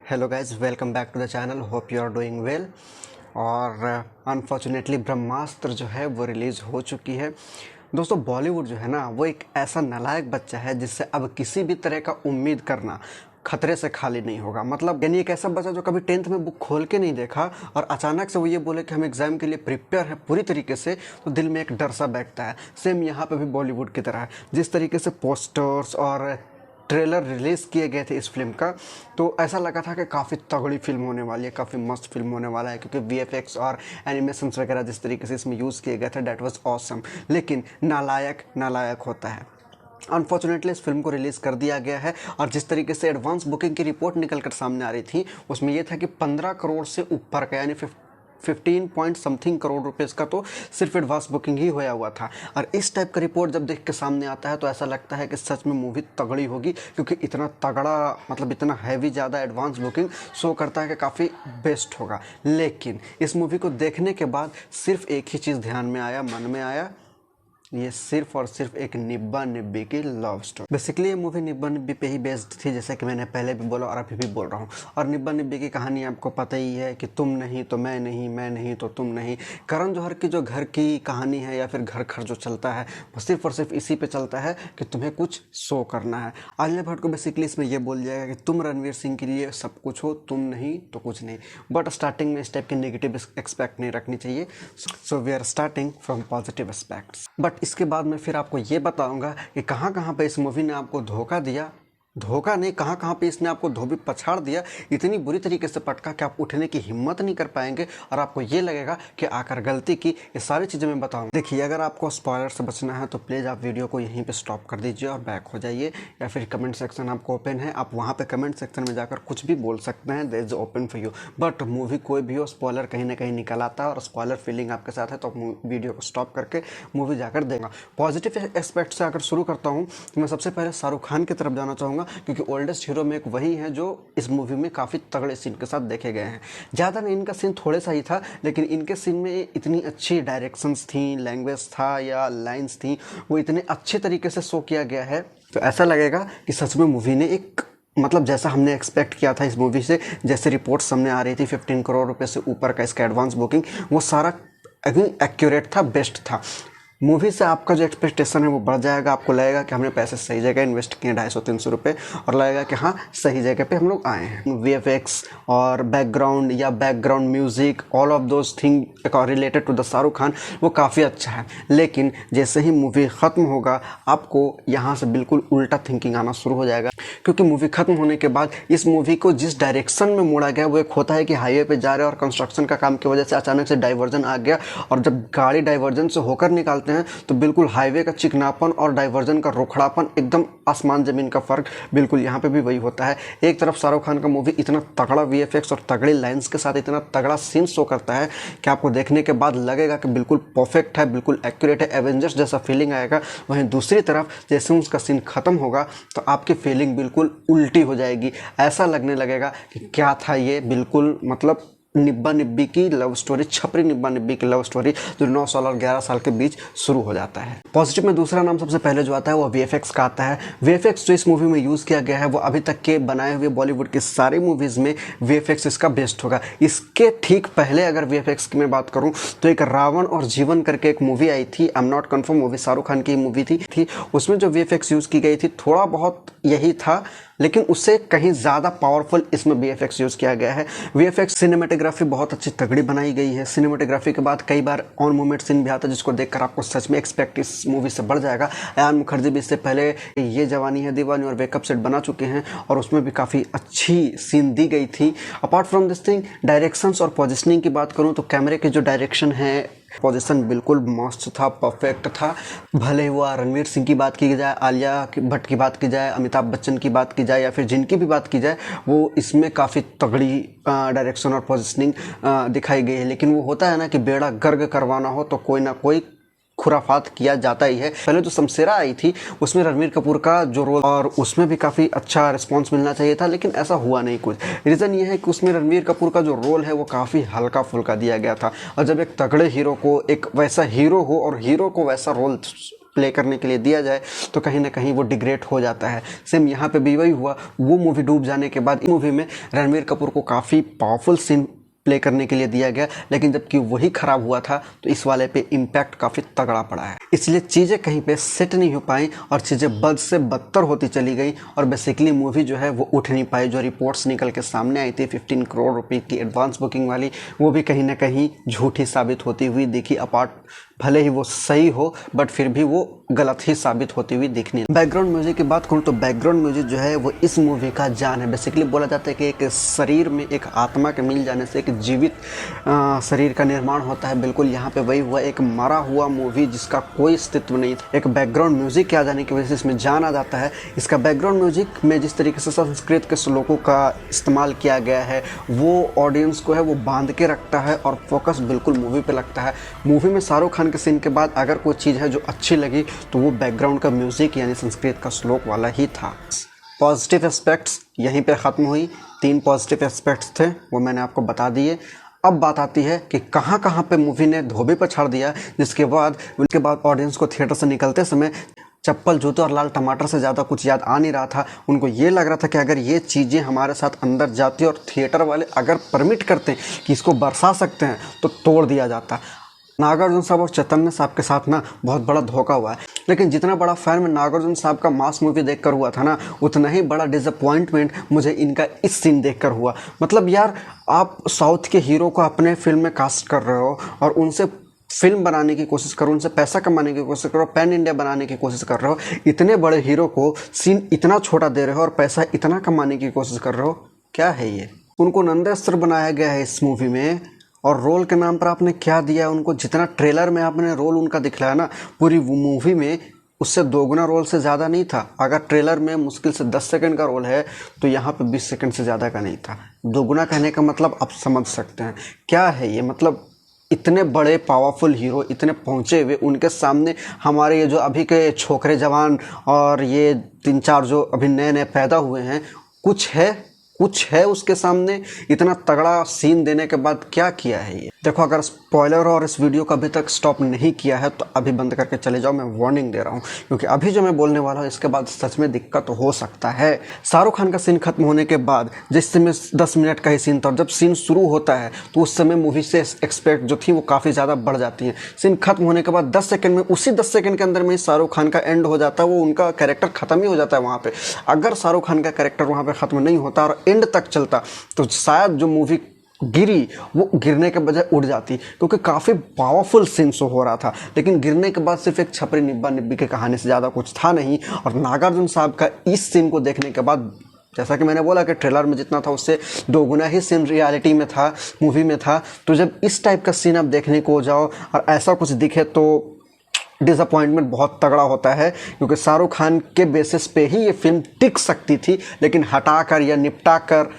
Hello guys, welcome back to the channel. Hope you are doing well. और unfortunately Brahmastra जो है वो release हो चुकी है। दोस्तों, बॉलीवुड जो है ना वो एक ऐसा नालायक बच्चा है जिससे अब किसी भी तरह का उम्मीद करना खतरे से खाली नहीं होगा। मतलब यानी एक ऐसा बच्चा जो कभी 10th में बुक खोल के नहीं देखा और अचानक से वो ये बोले कि हम एग्ज़ाम के लिए प्रिपेयर है पूरी तरीके से, तो दिल में एक डर सा बैठता है। सेम यहाँ पे भी बॉलीवुड की तरह है। जिस तरीके से पोस्टर्स और ट्रेलर रिलीज़ किए गए थे इस फिल्म का, तो ऐसा लगा था कि काफ़ी तगड़ी फिल्म होने वाली है, काफ़ी मस्त फिल्म होने वाला है, क्योंकि वीएफएक्स और एनिमेशंस वगैरह जिस तरीके से इसमें यूज़ किए गए थे, डैट वाज ऑसम। लेकिन नालायक नालायक होता है। अनफॉर्चुनेटली इस फिल्म को रिलीज़ कर दिया गया है और जिस तरीके से एडवांस बुकिंग की रिपोर्ट निकल कर सामने आ रही थी उसमें यह था कि 15 करोड़ से ऊपर का, यानी 15 पॉइंट समथिंग करोड़ रुपीज़ का तो सिर्फ एडवांस बुकिंग ही होया हुआ था। और इस टाइप का रिपोर्ट जब देख के सामने आता है तो ऐसा लगता है कि सच में मूवी तगड़ी होगी, क्योंकि इतना तगड़ा, मतलब इतना हैवी ज़्यादा एडवांस बुकिंग शो करता है कि काफ़ी बेस्ट होगा। लेकिन इस मूवी को देखने के बाद सिर्फ एक ही चीज़ ध्यान में आया, मन में आया, ये सिर्फ और सिर्फ एक निब्बा निब्बी की लव स्टोरी। बेसिकली ये मूवी निब्बा निब्बी पे ही बेस्ड थी, जैसे कि मैंने पहले भी बोला और अभी भी बोल रहा हूँ। और निब्बा निब्बी की कहानी आपको पता ही है कि तुम नहीं तो मैं नहीं, मैं नहीं तो तुम नहीं। करण जौहर की जो घर की कहानी है या फिर घर घर जो चलता है वो सिर्फ और सिर्फ इसी पे चलता है कि तुम्हें कुछ शो करना है। आलिया भट्ट को बेसिकली इसमें यह बोल जाएगा कि तुम रणवीर सिंह के लिए सब कुछ हो, तुम नहीं तो कुछ नहीं। बट स्टार्टिंग में इस टाइप की नेगेटिव एक्सपेक्ट नहीं रखनी चाहिए। So we are starting from positive aspects. But इसके बाद मैं फिर आपको ये बताऊंगा कि कहाँ कहाँ पे इस मूवी ने आपको धोखा दिया, धोखा नहीं, कहाँ कहाँ पे इसने आपको धोबी पछाड़ दिया, इतनी बुरी तरीके से पटका कि आप उठने की हिम्मत नहीं कर पाएंगे और आपको ये लगेगा कि आकर गलती की। ये सारी चीज़ें मैं बताऊंगा। देखिए, अगर आपको स्पॉइलर से बचना है तो प्लीज़ आप वीडियो को यहीं पे स्टॉप कर दीजिए और बैक हो जाइए, या फिर कमेंट सेक्शन आपको ओपन है, आप वहाँ पे कमेंट सेक्शन में जाकर कुछ भी बोल सकते हैं, that is open for you. But movie कोई भी हो, स्पॉइलर कहीं ना कहीं निकल आता है और स्पॉइलर फीलिंग आपके साथ है तो वीडियो को स्टॉप करके मूवी जाकर देगा। पॉजिटिव एस्पेक्ट से अगर शुरू करता हूँ तो मैं सबसे पहले शाहरुख खान की तरफ जाना चाहूँगा, क्योंकि ओल्डेस्ट हीरो में एक वही है जो इस मूवी में काफ़ी तगड़े सीन के साथ देखे गए हैं। ज़्यादा नहीं, इनका सीन थोड़े सा ही था, लेकिन इनके सीन में इतनी अच्छी डायरेक्शंस थी, लैंग्वेज था या लाइंस थी, वो इतने अच्छे तरीके से शो किया गया है तो ऐसा लगेगा कि सच में मूवी ने एक, मतलब जैसा हमने एक्सपेक्ट किया था इस मूवी से, जैसे रिपोर्ट सामने आ रही थी 15 करोड़ रुपए से ऊपर का इसका एडवांस बुकिंग, वो सारा एक्यूरेट था, बेस्ट था। मूवी से आपका जो एक्सपेक्टेशन है वो बढ़ जाएगा। आपको लगेगा कि हमने पैसे सही जगह इन्वेस्ट किए 250-300 रुपये, और लगेगा कि हाँ सही जगह पे हम लोग आए हैं। वीएफएक्स और बैकग्राउंड या background music, all of those thing related to the Shahrukh Khan, वो काफ़ी अच्छा है। लेकिन जैसे ही मूवी ख़त्म होगा आपको यहाँ से बिल्कुल उल्टा थिंकिंग आना शुरू हो जाएगा, क्योंकि मूवी ख़त्म होने के बाद इस मूवी को जिस डायरेक्शन में मोड़ा गया वो एक होता है कि हाईवे पे जा रहे हैं और कंस्ट्रक्शन का काम की वजह से अचानक से डाइवर्जन आ गया, और जब गाड़ी डाइवर्जन से होकर निकालते हैं तो बिल्कुल हाईवे का चिकनापन और डाइवर्जन का रोखड़ापन, एकदम आसमान ज़मीन का फ़र्क, बिल्कुल यहाँ पे भी वही होता है। एक तरफ शाहरुख खान का मूवी इतना तगड़ा वीएफएक्स और तगड़ी लाइंस के साथ इतना तगड़ा सीन शो करता है कि आपको देखने के बाद लगेगा कि बिल्कुल परफेक्ट है, बिल्कुल एक्यूरेट है, एवेंजर्स जैसा फीलिंग आएगा। वहीं दूसरी तरफ जैसे उसका सीन ख़त्म होगा तो आपकी फीलिंग बिल्कुल उल्टी हो जाएगी। ऐसा लगने लगेगा कि क्या था ये, बिल्कुल मतलब निब्बा निब्बी की लव स्टोरी, छपरी निब्बा निब्बी की लव स्टोरी जो 9 साल और 11 साल के बीच शुरू हो जाता है। पॉजिटिव में दूसरा नाम सबसे पहले जो आता है वो वीएफएक्स का आता है। वीएफएक्स जो इस मूवी में यूज़ किया गया है वो अभी तक के बनाए हुए बॉलीवुड की सारी मूवीज़ में वीएफएक्स इसका बेस्ट होगा। इसके ठीक पहले अगर वीएफएक्स की मैं बात करूँ तो एक रावण और जीवन करके एक मूवी आई थी, I am not confirm, movie Shahrukh Khan की मूवी थी। उसमें जो वीएफएक्स यूज़ की गई थी थोड़ा बहुत यही था, लेकिन उससे कहीं ज़्यादा पावरफुल इसमें वीएफएक्स यूज़ किया गया है। वीएफएक्स सिनेमेटोग्राफी बहुत अच्छी तगड़ी बनाई गई है। सिनेमेटोग्राफी के बाद कई बार ऑन मोमेंट सीन भी आता है जिसको देखकर आपको सच में एक्सपेक्ट इस मूवी से बढ़ जाएगा। अयान मुखर्जी भी इससे पहले ये जवानी है दीवानी और वेकअप सेट बना चुके हैं और उसमें भी काफ़ी अच्छी सीन दी गई थी। Apart from this thing, directions और पोजिशनिंग की बात करूँ तो कैमरे की जो डायरेक्शन है, पोजीशन बिल्कुल मस्त था, परफेक्ट था। भले हुआ रणवीर सिंह की बात की जाए, आलिया भट्ट की बात की जाए, अमिताभ बच्चन की बात की जाए, या फिर जिनकी भी बात की जाए, वो इसमें काफ़ी तगड़ी डायरेक्शन और पोजीशनिंग दिखाई गई है। लेकिन वो होता है ना कि बेड़ा गर्क करवाना हो तो कोई ना कोई खुराफात किया जाता ही है। पहले जो शमशेरा आई थी उसमें रणवीर कपूर का जो रोल, और उसमें भी काफ़ी अच्छा रिस्पांस मिलना चाहिए था, लेकिन ऐसा हुआ नहीं कुछ। रीज़न ये है कि उसमें रणवीर कपूर का जो रोल है वो काफ़ी हल्का फुल्का दिया गया था, और जब एक तगड़े हीरो को, एक वैसा हीरो हो और हीरो को वैसा रोल प्ले करने के लिए दिया जाए तो कहीं ना कहीं वो डिग्रेड हो जाता है। सेम यहाँ पे भी वही हुआ, वो मूवी डूब जाने के बाद इस मूवी में रणवीर कपूर को काफ़ी पावरफुल सीन प्ले करने के लिए दिया गया, लेकिन जबकि वही खराब हुआ था तो इस वाले पे इम्पैक्ट काफ़ी तगड़ा पड़ा है। इसलिए चीज़ें कहीं पे सेट नहीं हो पाई और चीज़ें बद से बदतर होती चली गई और बेसिकली मूवी जो है वो उठ नहीं पाई। जो रिपोर्ट्स निकल के सामने आई थी 15 करोड़ रुपए की एडवांस बुकिंग वाली, वो भी कहीं ना कहीं झूठी साबित होती हुई दिखी। अपार्ट भले ही वो सही हो बट फिर भी वो गलत ही साबित होती हुई दिखनी। बैकग्राउंड म्यूजिक की बात करूँ तो बैकग्राउंड म्यूजिक जो है वो इस मूवी का जान है। बेसिकली बोला जाता है कि एक शरीर में एक आत्मा के मिल जाने से एक जीवित शरीर का निर्माण होता है। बिल्कुल यहाँ पे वही हुआ, एक मरा हुआ मूवी जिसका कोई अस्तित्व नहीं था, एक बैकग्राउंड म्यूजिक के आ जाने की वजह से इसमें जान आ जाता है। इसका बैकग्राउंड म्यूजिक में जिस तरीके से संस्कृत के श्लोकों का इस्तेमाल किया गया है वो ऑडियंस को है वो बांध के रखता है और फोकस बिल्कुल मूवी पे लगता है। मूवी में शाहरुख खान के सीन के बाद अगर कोई चीज़ है जो अच्छी लगी तो वो बैकग्राउंड का म्यूजिक यानी संस्कृत का श्लोक वाला ही था। पॉजिटिव एस्पेक्ट्स यहीं पे ख़त्म हुई। 3 पॉजिटिव एस्पेक्ट्स थे वो मैंने आपको बता दिए। अब बात आती है कि कहाँ कहाँ पे मूवी ने धोबी पर छाड़ दिया, जिसके बाद ऑडियंस को थिएटर से निकलते समय चप्पल जूते और लाल टमाटर से ज़्यादा कुछ याद आ नहीं रहा था। उनको ये लग रहा था कि अगर ये चीज़ें हमारे साथ अंदर जाती और थिएटर वाले अगर परमिट करते हैं कि इसको बरसा सकते हैं तो तोड़ दिया जाता। नागार्जुन साहब और चैतन्य साहब के साथ ना बहुत बड़ा धोखा हुआ है। लेकिन जितना बड़ा फैन मैं नागार्जुन साहब का मास मूवी देखकर हुआ था ना, उतना ही बड़ा डिसअपॉइंटमेंट मुझे इनका इस सीन देखकर हुआ। मतलब यार, आप साउथ के हीरो को अपने फिल्म में कास्ट कर रहे हो और उनसे फिल्म बनाने की कोशिश करो, उनसे पैसा कमाने की कोशिश करो, पैन इंडिया बनाने की कोशिश कर रहे हो। इतने बड़े हीरो को सीन इतना छोटा दे रहे हो और पैसा इतना कमाने की कोशिश कर रहे हो, क्या है ये? उनको नंदस्त्र बनाया गया है इस मूवी में और रोल के नाम पर आपने क्या दिया है उनको? जितना ट्रेलर में आपने रोल उनका दिखलाया ना, पूरी मूवी में उससे दोगुना रोल से ज़्यादा नहीं था। अगर ट्रेलर में मुश्किल से 10 सेकंड का रोल है तो यहाँ पे 20 सेकंड से ज़्यादा का नहीं था। दोगुना कहने का मतलब आप समझ सकते हैं क्या है ये। मतलब इतने बड़े पावरफुल हीरो, इतने पहुँचे हुए, उनके सामने हमारे ये जो अभी के छोकरे जवान और ये 3-4 जो अभी नए नए पैदा हुए हैं, कुछ है उसके सामने। इतना तगड़ा सीन देने के बाद क्या किया है ये? देखो, अगर स्पॉइलर और इस वीडियो को अभी तक स्टॉप नहीं किया है तो अभी बंद करके चले जाओ। मैं वार्निंग दे रहा हूँ क्योंकि अभी जो मैं बोलने वाला हूँ इसके बाद सच में दिक्कत हो सकता है। शाहरुख खान का सीन खत्म होने के बाद जिस समय 10 मिनट का ही सीन था और जब सीन शुरू होता है तो उस समय मूवी से एक्सपेक्ट जो थी वो काफ़ी ज़्यादा बढ़ जाती है। सीन खत्म होने के बाद 10 सेकंड में, उसी 10 सेकंड के अंदर में शाहरुख खान का एंड हो जाता है। वो उनका कैरेक्टर खत्म ही हो जाता है वहाँ पे। अगर शाहरुख खान का कैरेक्टर वहाँ पे खत्म नहीं होता और एंड तक चलता तो शायद जो मूवी गिरी वो गिरने के बजाय उड़ जाती, क्योंकि काफ़ी पावरफुल सीन शो हो रहा था। लेकिन गिरने के बाद सिर्फ एक छपरी निब्बा निब्बी की कहानी से ज़्यादा कुछ था नहीं। और नागार्जुन साहब का इस सीन को देखने के बाद, जैसा कि मैंने बोला कि ट्रेलर में जितना था उससे दोगुना ही सीन रियलिटी में था, मूवी में था। तो जब इस टाइप का सीन आप देखने को जाओ और ऐसा कुछ दिखे तो डिसअपॉइंटमेंट बहुत तगड़ा होता है। क्योंकि शाहरुख खान के बेसिस पे ही ये फिल्म टिक सकती थी, लेकिन हटाकर या निपटा कर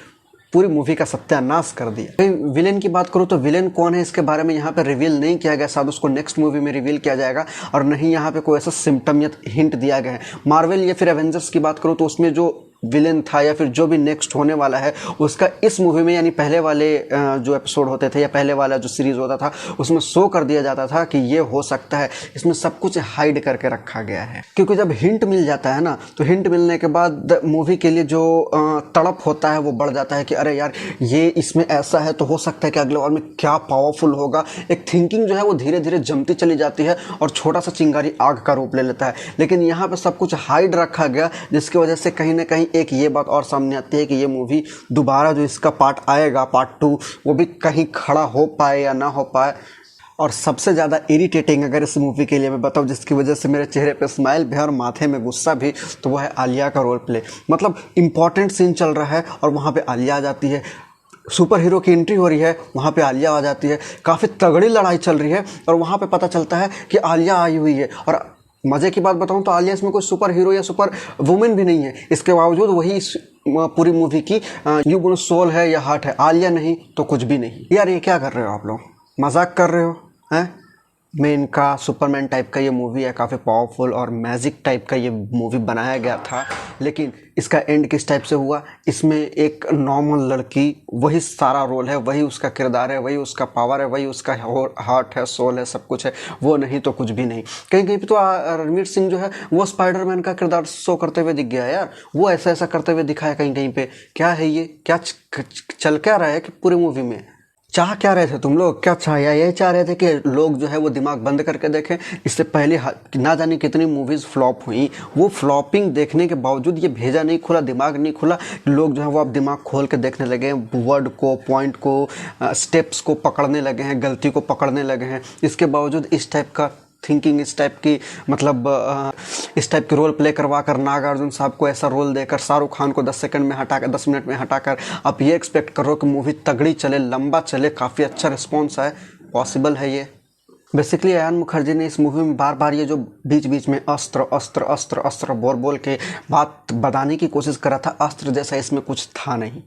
पूरी मूवी का सत्यानाश कर दिया। विलेन की बात करूँ तो विलेन कौन है इसके बारे में यहाँ पे रिवील नहीं किया गया। शायद उसको नेक्स्ट मूवी में रिवील किया जाएगा और नहीं यहाँ पे कोई ऐसा सिम्टम या हिंट दिया गया है। मार्वल या फिर एवेंजर्स की बात करूँ तो उसमें जो विलेन था या फिर जो भी नेक्स्ट होने वाला है उसका इस मूवी में, यानी पहले वाले जो एपिसोड होते थे या पहले वाला जो सीरीज होता था उसमें शो कर दिया जाता था कि ये हो सकता है। इसमें सब कुछ हाइड करके रखा गया है, क्योंकि जब हिंट मिल जाता है ना तो हिंट मिलने के बाद मूवी के लिए जो तड़प होता है वो बढ़ जाता है कि अरे यार ये इसमें ऐसा है तो हो सकता है कि अगले बार में क्या पावरफुल होगा। एक थिंकिंग जो है वो धीरे धीरे जमती चली जाती है और छोटा सा चिंगारी आग का रूप ले लेता है। लेकिन यहाँ पर सब कुछ हाइड रखा गया, जिसकी वजह से कहीं ना कहीं एक ये बात और सामने आती है कि ये मूवी दोबारा जो इसका पार्ट आएगा, पार्ट 2, वो भी कहीं खड़ा हो पाए या ना हो पाए। और सबसे ज़्यादा इरिटेटिंग अगर इस मूवी के लिए मैं बताऊँ, जिसकी वजह से मेरे चेहरे पे स्माइल भी है और माथे में गुस्सा भी, तो वो है आलिया का रोल प्ले। मतलब इंपॉर्टेंट सीन चल रहा है और वहाँ पे आलिया आ जाती है। सुपर हीरो की एंट्री हो रही है, वहाँ पे आलिया आ जाती है। काफ़ी तगड़ी लड़ाई चल रही है और वहाँ पे पता चलता है कि आलिया आई हुई है। और मज़े की बात बताऊं तो आलिया इसमें कोई सुपर हीरो या सुपर वुमेन भी नहीं है। इसके बावजूद वही इस पूरी मूवी की यू बोलो सोल है या हार्ट है। आलिया नहीं तो कुछ भी नहीं। यार ये क्या कर रहे हो आप लोग? मजाक कर रहे हो हैं? में इनका सुपरमैन टाइप का ये मूवी है, काफ़ी पावरफुल और मैजिक टाइप का ये मूवी बनाया गया था। लेकिन इसका एंड किस टाइप से हुआ, इसमें एक नॉर्मल लड़की, वही सारा रोल है, वही उसका किरदार है, वही उसका पावर है, वही उसका हार्ट है, सोल है, सब कुछ है, वो नहीं तो कुछ भी नहीं। कहीं कहीं पे तो रणवीर सिंह जो है वो स्पाइडरमैन का किरदार शो करते हुए दिख गया यार, वो ऐसा ऐसा करते हुए दिखा है कहीं कहीं पे। क्या है ये, क्या चल क्या रहा है कि पूरी मूवी में चाह क्या रहे थे तुम लोग, क्या चाह यही चाह रहे थे कि लोग जो है वो दिमाग बंद करके देखें। इससे पहले ना जाने कितनी मूवीज़ फ्लॉप हुई, वो फ्लॉपिंग देखने के बावजूद ये भेजा नहीं खुला, दिमाग नहीं खुला, लोग जो है वो अब दिमाग खोल के देखने लगे हैं, वर्ड को, पॉइंट को, स्टेप्स को पकड़ने लगे हैं, गलती को पकड़ने लगे हैं। इसके बावजूद इस टाइप का थिंकिंग, इस टाइप की मतलब इस टाइप की रोल प्ले करवा कर नागार्जुन साहब को ऐसा रोल देकर शाहरुख खान को 10 सेकंड में हटाकर 10 मिनट में हटाकर आप ये एक्सपेक्ट करो कि मूवी तगड़ी चले, लंबा चले, काफ़ी अच्छा रिस्पॉन्स आए, पॉसिबल है ये? बेसिकली अयान मुखर्जी ने इस मूवी में बार बार ये जो बीच बीच में अस्त्र अस्त्र अस्त्र अस्त्र बोल बोल के बात बताने की कोशिश करा था, अस्त्र जैसा इसमें कुछ था नहीं।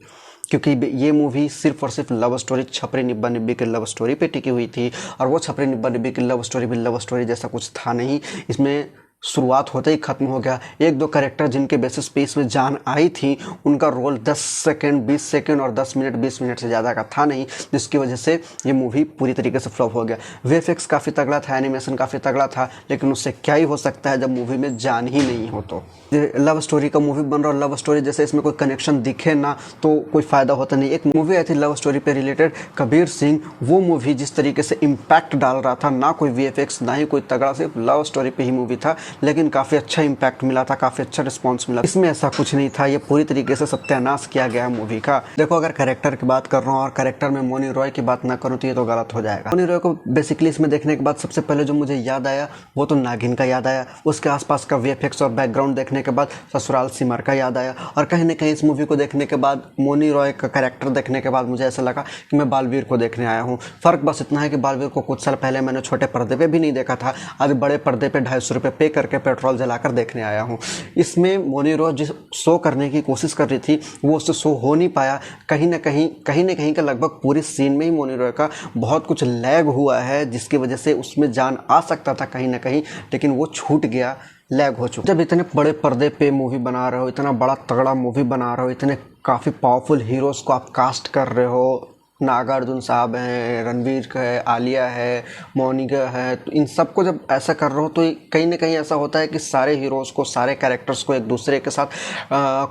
क्योंकि ये मूवी सिर्फ और सिर्फ लव स्टोरी, छपरी निब्बा निब्बी की लव स्टोरी पे टिकी हुई थी, और वो छपरी निब्बा निब्बी की लव स्टोरी भी लव स्टोरी जैसा कुछ था नहीं। इसमें शुरुआत होते ही ख़त्म हो गया। एक दो कैरेक्टर जिनके बेसिस पे इसमें जान आई थी, उनका रोल 10 सेकंड 20 सेकंड और 10 मिनट 20 मिनट से ज़्यादा का था नहीं, जिसकी वजह से ये मूवी पूरी तरीके से फ्लॉप हो गया। वीएफएक्स काफ़ी तगड़ा था, एनिमेशन काफ़ी तगड़ा था, लेकिन उससे क्या ही हो सकता है जब मूवी में जान ही नहीं हो। तो लव स्टोरी का मूवी बन रहा और लव स्टोरी जैसे इसमें कोई कनेक्शन दिखे ना तो कोई फ़ायदा होता नहीं। एक मूवी आई थी लव स्टोरी पे रिलेटेड, कबीर सिंह, वो मूवी जिस तरीके से इम्पैक्ट डाल रहा था, ना कोई वीएफएक्स ना ही कोई तगड़ा, सिर्फ लव स्टोरी पे ही मूवी था, लेकिन काफ़ी अच्छा इम्पैक्ट मिला था, काफ़ी अच्छा रिस्पॉन्स मिला। इसमें ऐसा कुछ नहीं था, ये पूरी तरीके से सत्यानाश किया गया है मूवी का। देखो, अगर कैरेक्टर की बात कर रहा हूँ और कैरेक्टर में मौनी रॉय की बात ना करूँ तो ये तो गलत हो जाएगा। मौनी रॉय को बेसिकली इसमें देखने के बाद सबसे पहले जो मुझे याद आया वो तो नागिन का याद आया, उसके आसपास का वीएफएक्स और बैकग्राउंड देखने के बाद ससुराल सिमर का याद आया, और कहीं ना कहीं इस मूवी को देखने के बाद, मौनी रॉय का कैरेक्टर देखने के बाद मुझे ऐसा लगा कि मैं बालवीर को देखने आया हूँ। फ़र्क बस इतना है कि बालवीर को कुछ साल पहले मैंने छोटे पर्दे पे भी नहीं देखा था, आज बड़े पर्दे पे 250 रुपये पे करके पेट्रोल जलाकर देखने आया हूँ। इसमें मौनी रॉय जिस शो करने की कोशिश कर रही थी वो उससे शो हो नहीं पाया। कहीं ना कहीं का लगभग पूरी सीन में ही मौनी रॉय का बहुत कुछ लैग हुआ है, जिसकी वजह से उसमें जान आ सकता था कहीं ना कहीं, लेकिन वो छूट गया, लैग हो चुका। जब इतने बड़े पर्दे पे मूवी बना रहे हो, इतना बड़ा तगड़ा मूवी बना रहे हो, इतने काफ़ी पावरफुल हीरोज़ को आप कास्ट कर रहे हो, नागार्जुन साहब हैं, रणवीर है, आलिया है, मोनिका है, तो इन सबको जब ऐसा कर रहे हो तो कहीं ना कहीं ऐसा होता है कि सारे हीरोज़ को, सारे कैरेक्टर्स को एक दूसरे के साथ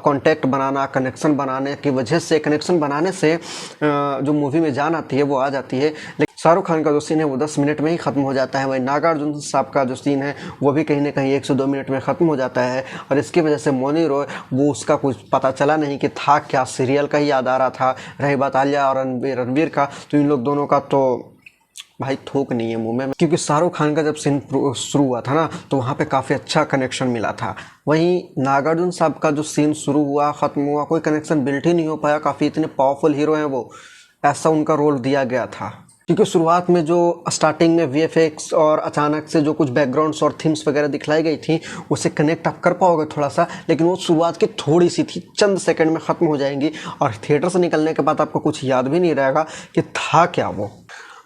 कांटेक्ट बनाना, कनेक्शन बनाने की वजह से, कनेक्शन बनाने से जो मूवी में जान आती है वो आ जाती है। लेकिन शाहरुख खान का जो सीन है वो 10 मिनट में ही ख़त्म हो जाता है, वही नागार्जुन साहब का जो सीन है वो भी कहीं ना कहीं 1 से 2 मिनट में ख़त्म हो जाता है, और इसकी वजह से मौनी रॉय, वो उसका कुछ पता चला नहीं कि था क्या, सीरियल का ही याद आ रहा था। रही बात आलिया और रणवीर का, तो इन लोग दोनों का तो भाई थूक नहीं है मुंह में, क्योंकि शाहरुख खान का जब सीन शुरू हुआ था ना तो वहाँ पे काफ़ी अच्छा कनेक्शन मिला था। वहीं नागार्जुन साहब का जो सीन शुरू हुआ, ख़त्म हुआ, कोई कनेक्शन बिल्ड ही नहीं हो पाया। काफ़ी इतने पावरफुल हीरो हैं वो, ऐसा उनका रोल दिया गया था। क्योंकि शुरुआत में जो स्टार्टिंग में वीएफएक्स और अचानक से जो कुछ बैकग्राउंड्स और थीम्स वगैरह दिखलाई गई थी, उससे कनेक्ट आप कर पाओगे थोड़ा सा, लेकिन वो शुरुआत की थोड़ी सी थी, चंद सेकंड में ख़त्म हो जाएंगी, और थिएटर से निकलने के बाद आपको कुछ याद भी नहीं रहेगा कि था क्या वो।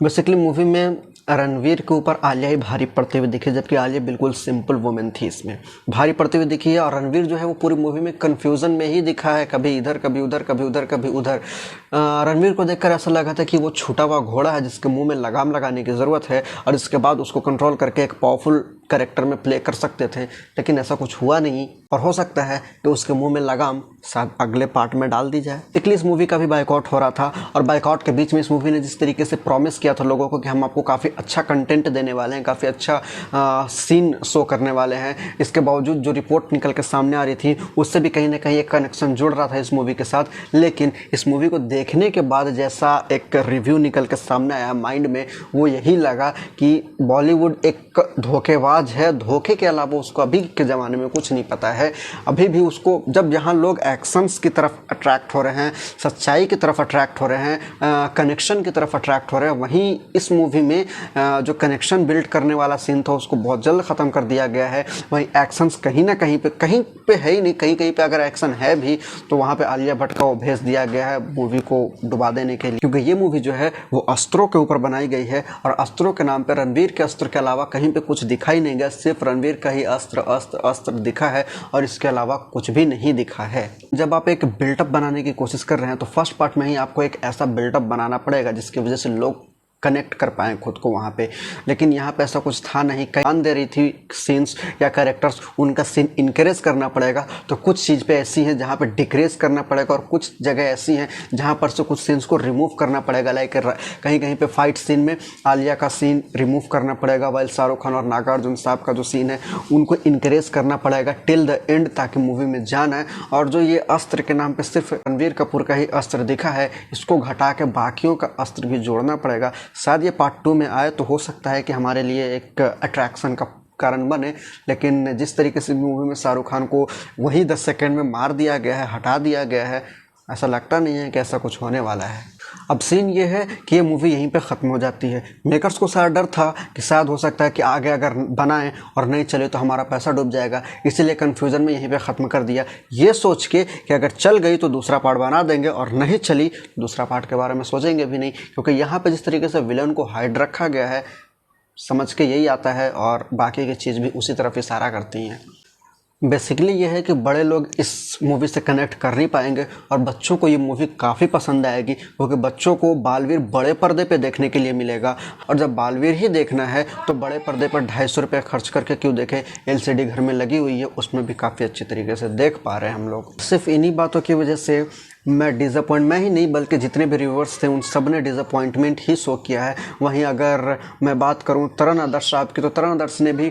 बेसिकली मूवी में रणवीर के ऊपर आलिया ही भारी पड़ते हुए दिखी, जबकि आलिया बिल्कुल सिंपल वुमेन थी, इसमें भारी पड़ते हुए दिखी है। और रणवीर जो है वो पूरी मूवी में कन्फ्यूज़न में ही दिखा है, कभी इधर कभी उधर, कभी उधर कभी उधर। रणवीर को देखकर ऐसा लगा था कि वो छूटा हुआ घोड़ा है जिसके मुंह में लगाम लगाने की ज़रूरत है, और इसके बाद उसको कंट्रोल करके एक पावरफुल कैरेक्टर में प्ले कर सकते थे, लेकिन ऐसा कुछ हुआ नहीं। और हो सकता है कि उसके मुंह में लगाम शायद अगले पार्ट में डाल दी जाए। इसलिए इस मूवी का भी बाइकआउट हो रहा था, और बाइकआउट के बीच में इस मूवी ने जिस तरीके से प्रॉमिस किया था लोगों को कि हम आपको काफ़ी अच्छा कंटेंट देने वाले हैं, काफ़ी अच्छा सीन शो करने वाले हैं, इसके बावजूद जो रिपोर्ट निकल के सामने आ रही थी उससे भी कहीं ना कहीं एक कनेक्शन जुड़ रहा था इस मूवी के साथ। लेकिन इस मूवी को देखने के बाद जैसा एक रिव्यू निकल के सामने आया माइंड में, वो यही लगा कि बॉलीवुड एक धोखेबाज धोखेबाज है, धोखे के अलावा उसको अभी के ज़माने में कुछ नहीं पता है। अभी भी उसको जब यहाँ लोग एक्शंस की तरफ अट्रैक्ट हो रहे हैं, सच्चाई की तरफ अट्रैक्ट हो रहे हैं, कनेक्शन की तरफ अट्रैक्ट हो रहे हैं, वहीं इस मूवी में जो कनेक्शन बिल्ड करने वाला सीन था उसको बहुत जल्द ख़त्म कर दिया गया है। वहीं एक्शंस कहीं ना कहीं पे है ही नहीं, कहीं कहीं पे अगर एक्शन है भी तो वहाँ पे आलिया भट्ट का वो भेज दिया गया है मूवी को डुबा देने के लिए, क्योंकि ये मूवी जो है वो अस्त्रों के ऊपर बनाई गई है और अस्त्रों के नाम पे रणवीर के अस्त्र के अलावा कहीं पे कुछ दिखाई नहीं गया। सिर्फ रणवीर का ही अस्त्र अस्त्र अस्त्र दिखा है और इसके अलावा कुछ भी नहीं दिखा है। जब आप एक बिल्डअप बनाने की कोशिश कर रहे हैं तो फर्स्ट पार्ट में ही आपको एक ऐसा बिल्डअप बनाना पड़ेगा जिसकी वजह से लोग कनेक्ट कर पाएँ खुद को वहाँ पे, लेकिन यहाँ पे ऐसा कुछ था नहीं। ध्यान दे रही थी सीन्स या कैरेक्टर्स, उनका सीन इनक्रेज करना पड़ेगा, तो कुछ चीज़ पे ऐसी हैं जहाँ पे डिक्रेज करना पड़ेगा और कुछ जगह ऐसी हैं जहाँ पर से कुछ सीन्स को रिमूव करना पड़ेगा। लाइक कहीं कहीं पे फाइट सीन में आलिया का सीन रिमूव करना पड़ेगा, वाइल शाहरुख खान और नागार्जुन साहब का जो सीन है उनको इनक्रेज करना पड़ेगा टिल द एंड, ताकि मूवी में जान आए। और जो ये अस्त्र के नाम पर सिर्फ रणवीर कपूर का ही अस्त्र दिखा है, इसको घटा के बाकियों का अस्त्र भी जोड़ना पड़ेगा। शायद ये पार्ट 2 में आए तो हो सकता है कि हमारे लिए एक अट्रैक्शन का कारण बने, लेकिन जिस तरीके से मूवी में शाहरुख खान को वही 10 सेकंड में मार दिया गया है, हटा दिया गया है, ऐसा लगता नहीं है कि ऐसा कुछ होने वाला है। अब सीन ये है कि ये मूवी यहीं पे ख़त्म हो जाती है। मेकर्स को शायद डर था कि शायद हो सकता है कि आगे अगर बनाएं और नहीं चले तो हमारा पैसा डूब जाएगा, इसीलिए कन्फ्यूज़न में यहीं पे ख़त्म कर दिया, ये सोच के कि अगर चल गई तो दूसरा पार्ट बना देंगे और नहीं चली तो दूसरा पार्ट के बारे में सोचेंगे भी नहीं। क्योंकि यहाँ पर जिस तरीके से विलन को हाइड रखा गया है, समझ के यही आता है और बाकी की चीज़ भी उसी तरफ इशारा करती हैं। बेसिकली ये है कि बड़े लोग इस मूवी से कनेक्ट कर नहीं पाएंगे और बच्चों को ये मूवी काफ़ी पसंद आएगी, क्योंकि बच्चों को बालवीर बड़े पर्दे पे देखने के लिए मिलेगा। और जब बालवीर ही देखना है तो बड़े पर्दे पर 250 रुपये खर्च करके क्यों देखें, एलसीडी घर में लगी हुई है, उसमें भी काफ़ी अच्छी तरीके से देख पा रहे हैं हम लोग। सिर्फ इन्हीं बातों की वजह से मैं ही नहीं बल्कि जितने भी रिव्यूअर्स थे उन सब ने डिसअपॉइंटमेंट ही शो किया है। वहीं अगर मैं बात करूं तरण आदर्श साहब की, तो तरण आदर्श ने भी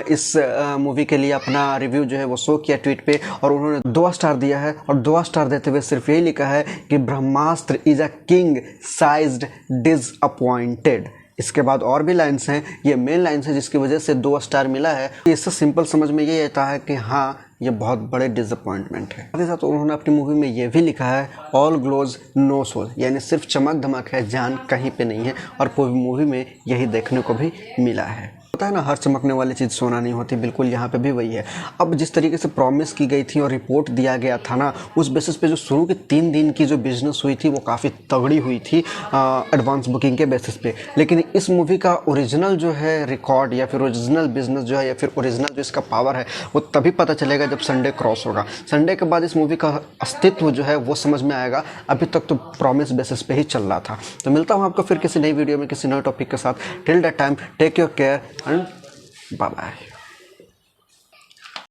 इस मूवी के लिए अपना रिव्यू जो है वो शो किया ट्वीट पे, और उन्होंने 2 स्टार दिया है और 2 स्टार देते हुए सिर्फ यही लिखा है कि Brahmastra is a king sized disappointed. इसके बाद और भी लाइन्स हैं, ये मेन लाइन्स है जिसकी वजह से 2 स्टार मिला है। इससे सिंपल समझ में ये आता है कि हाँ ये बहुत बड़े डिसअपॉइंटमेंट है। साथ ही साथ उन्होंने अपनी मूवी में ये भी लिखा है ऑल ग्लोज नो सोल, यानी सिर्फ चमक धमक है, जान कहीं पे नहीं है, और पूरी मूवी में यही देखने को भी मिला है। पता है ना, हर चमकने वाली चीज़ सोना नहीं होती, बिल्कुल यहाँ पे भी वही है। अब जिस तरीके से प्रॉमिस की गई थी और रिपोर्ट दिया गया था ना, उस बेसिस पे जो शुरू के 3 दिन की जो बिजनेस हुई थी वो काफ़ी तगड़ी हुई थी एडवांस बुकिंग के बेसिस पे। लेकिन इस मूवी का ओरिजिनल जो है रिकॉर्ड या फिर ओरिजिनल बिजनेस जो है या फिर ओरिजिनल जो इसका पावर है वो तभी पता चलेगा जब संडे क्रॉस होगा। संडे के बाद इस मूवी का अस्तित्व जो है वो समझ में आएगा, अभी तक तो प्रॉमिस बेसिस पे ही चल रहा था। तो मिलता हूँ आपको फिर किसी नई वीडियो में किसी नए टॉपिक के साथ। Till that time take your care and bye bye.